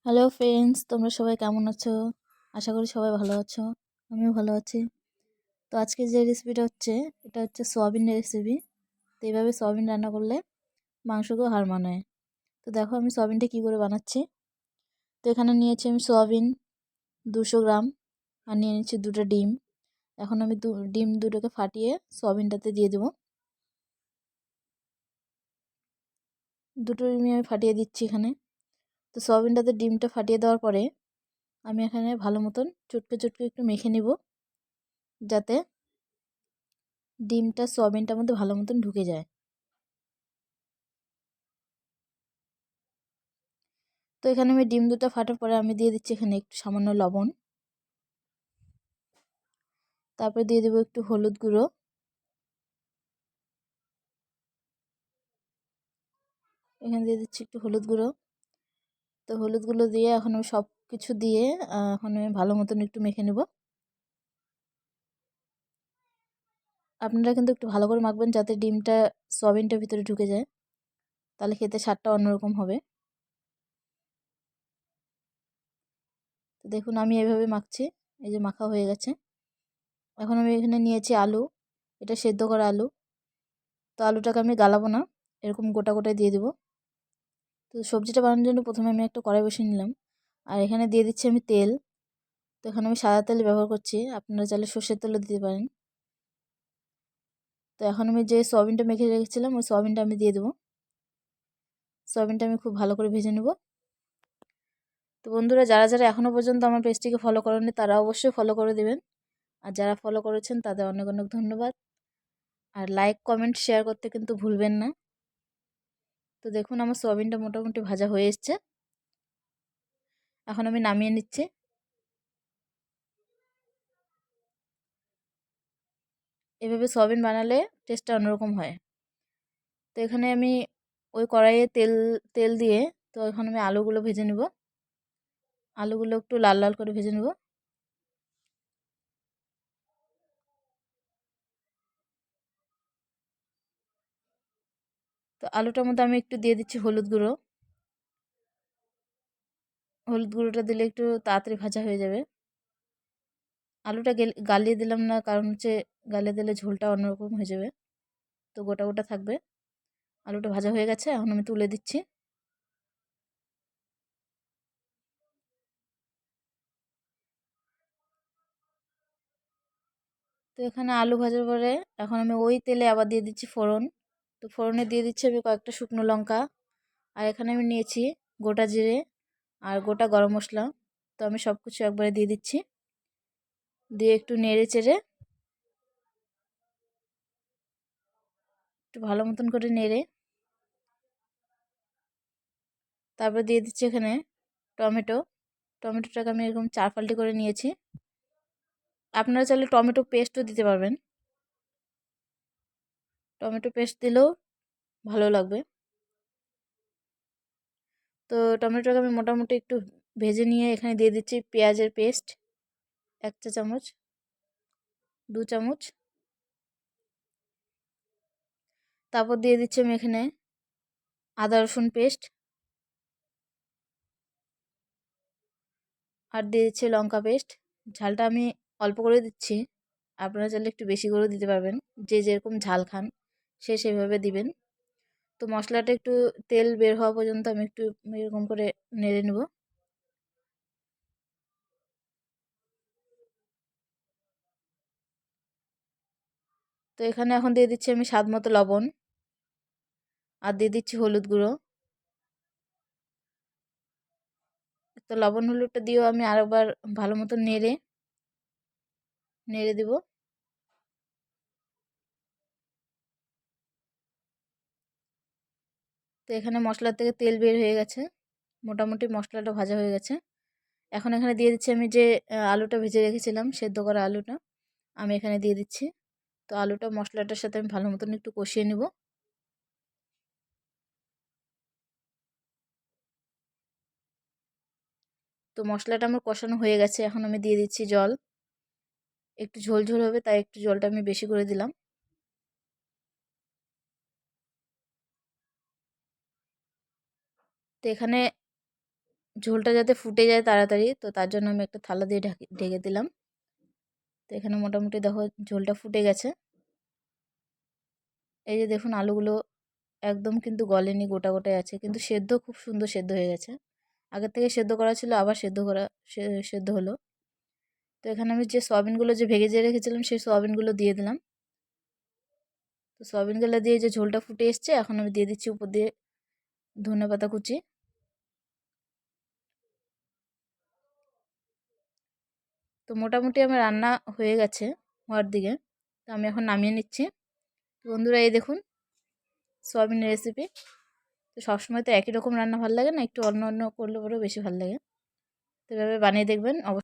Hello friends, তোমরা সবাই কেমন আছো? আশা করি সবাই ভালো আছো। আমিও ভালো আছি। তো আজকে যে রেসিপিটা হচ্ছে, এটা হচ্ছে সোয়াবিনের রেসিপি। তো এইভাবে সোয়াবিন রান্না করলে মাংসকেও হার মানায়। তো দেখো আমি সোয়াবিনটা কী করে বানাচ্ছি। তো এখানে নিয়েছি আমি সোয়াবিন 200 গ্রাম, আর নিয়ে নিচ্ছি 2টা ডিম। এখন আমি ডিম দুটোকে ফাটিয়ে সোয়াবিনটাতে দিয়ে দেবো। দুটো ডিমই আমি ফাটিয়ে দিচ্ছি এখানে। তো সোয়াবিনটাতে ডিমটা ফাটিয়ে দেওয়ার পরে আমি এখানে ভালো মতন চটকে চটকে একটু মেখে নিব, যাতে ডিমটা সোয়াবিনটার মধ্যে ভালো মতন ঢুকে যায়। তো এখানে আমি ডিম দুটো ফাটার পরে আমি দিয়ে দিচ্ছি এখানে একটু সামান্য লবণ, তারপরে দিয়ে দেবো একটু হলুদ গুঁড়ো, এখানে দিয়ে দিচ্ছি একটু হলুদ গুঁড়ো। তো হলুদ গুঁড়ো দিয়ে এখন আমি সব কিছু দিয়ে এখন আমি ভালো মতন একটু মেখে নেব। আপনারা কিন্তু একটু ভালো করে মাখবেন, যাতে ডিমটা সয়াবিনটার ভিতরে ঢুকে যায়, তাহলে খেতে স্বাদটা অন্যরকম হবে। তো দেখুন আমি এভাবে মাখছি, এই যে মাখা হয়ে গেছে। এখন আমি এখানে নিয়েছি আলু, এটা সেদ্ধ করা আলু। তো আলুটাকে আমি গালাবো না, এরকম গোটা গোটায় দিয়ে দেবো। তো সবজিটা বানানোর জন্য প্রথমে আমি একটা কড়াই বসিয়ে নিলাম, আর এখানে দিয়ে দিচ্ছি আমি তেল। তো এখানে আমি সাদা তেল ব্যবহার করছি, আপনারা চাইলে সর্ষের তেলও দিতে পারেন। তো এখন আমি যে সয়াবিনটা মেখে রেখেছিলাম ওই সয়াবিনটা আমি দিয়ে দেবো। সয়াবিনটা আমি খুব ভালো করে ভেজে নেব। তো বন্ধুরা, যারা যারা এখনও পর্যন্ত আমার পেজটিকে ফলো করেননি তারা অবশ্যই ফলো করে দেবেন, আর যারা ফলো করেছেন তাদের অনেক অনেক ধন্যবাদ। আর লাইক কমেন্ট শেয়ার করতে কিন্তু ভুলবেন না। তো দেখুন আমার সয়াবিনটা মোটামুটি ভাজা হয়ে এসছে, এখন আমি নামিয়ে নিচ্ছি। এভাবে সয়াবিন বানালে টেস্টটা অন্যরকম হয়। তো এখানে আমি ওই কড়াইয়ে তেল তেল দিয়ে, তো এখন আমি আলুগুলো ভেজে নেব। আলুগুলো একটু লাল লাল করে ভেজে নেব। তো আলুটার মধ্যে আমি একটু দিয়ে দিচ্ছি হলুদ গুঁড়ো। হলুদ গুঁড়োটা দিলে একটু তাড়াতাড়ি ভাজা হয়ে যাবে। আলুটা গালিয়ে দিলাম না, কারণ হচ্ছে গালিয়ে দিলে ঝোলটা অন্যরকম হয়ে যাবে, তো গোটা গোটা থাকবে। আলুটা ভাজা হয়ে গেছে, এখন আমি তুলে দিচ্ছি। তো এখানে আলু ভাজার পরে এখন আমি ওই তেলে আবার দিয়ে দিচ্ছি ফোড়ন। তো ফোড়নে দিয়ে দিচ্ছি আমি কয়েকটা শুকনো লঙ্কা, আর এখানে আমি নিয়েছি গোটা জিরে আর গোটা গরম মশলা। তো আমি সব কিছু একবারে দিয়ে দিচ্ছি, দিয়ে একটু নেড়ে চেড়ে একটু ভালো মতন করে নেড়ে তারপর দিয়ে দিচ্ছি এখানে টমেটো। টমেটোটাকে আমি এরকম 4 ফাল্টি করে নিয়েছি। আপনারা চাইলে টমেটো পেস্টও দিতে পারবেন, টমেটো পেস্ট দিলেও ভালো লাগবে। তো টমেটোটাকে আমি মোটামুটি একটু ভেজে নিয়ে এখানে দিয়ে দিচ্ছি পেঁয়াজের পেস্ট 1 চা চামচ, 2 চামচ। তারপর দিয়ে দিচ্ছি আমি এখানে আদা রসুন পেস্ট, আর দিয়ে দিচ্ছি লঙ্কা পেস্ট। ঝালটা আমি অল্প করে দিচ্ছি, আপনারা চাইলে একটু বেশি করে দিতে পারবেন, যে যেরকম ঝাল খান সে সেভাবে দিবেন। তো মশলাটা একটু তেল বের হওয়া পর্যন্ত আমি একটু এরকম করে নেড়ে নেব। তো এখানে এখন দিয়ে দিচ্ছি আমি স্বাদ মতো লবণ, আর দিয়ে দিচ্ছি হলুদ গুঁড়ো। তো লবণ হলুদটা দিয়েও আমি আরেকবার ভালো মতো নেড়ে নেড়ে দিব। তো এখানে মশলার থেকে তেল বের হয়ে গেছে, মোটামুটি মশলাটা ভাজা হয়ে গেছে। এখন এখানে দিয়ে দিচ্ছি আমি যে আলুটা ভেজে রেখেছিলাম, সেদ্ধ করা আলুটা আমি এখানে দিয়ে দিচ্ছি। তো আলুটা মশলাটার সাথে আমি ভালো মতন একটু কষিয়ে নিব। তো মশলাটা আমার কষানো হয়ে গেছে, এখন আমি দিয়ে দিচ্ছি জল। একটু ঝোল ঝোল হবে, তাই একটু জলটা আমি বেশি করে দিলাম। তো এখানে ঝোলটা যাতে ফুটে যায় তাড়াতাড়ি, তো তার জন্য আমি একটা থালা দিয়ে ঢেকে দিলাম। তো এখানে মোটামুটি দেখো ঝোলটা ফুটে গেছে। এই যে দেখুন আলুগুলো একদম কিন্তু গলেনি, গোটা গোটায় আছে, কিন্তু সেদ্ধ খুব সুন্দর সেদ্ধ হয়ে গেছে। আগের থেকে সেদ্ধ করা ছিল, আবার সেদ্ধ হলো। তো এখানে আমি যে সয়াবিনগুলো যে ভেজে রেখেছিলাম সেই সয়াবিনগুলো দিয়ে দিলাম। তো সয়াবিনগুলো দিয়ে যে ঝোলটা ফুটে এসছে, এখন আমি দিয়ে দিচ্ছি উপর দিয়ে ধনেপাতা কুচি। তো মোটামুটি আমার রান্না হয়ে গেছে হওয়ার দিকে। তো আমি এখন নামিয়ে নিচ্ছি। তো বন্ধুরা এই দেখুন সয়াবিনের রেসিপি। তো সবসময় তো একই রকম রান্না ভালো লাগে না, একটু অন্য অন্য করলে পরেও বেশি ভালো লাগে। তো এভাবে বানিয়ে দেখবেন অবশ্যই।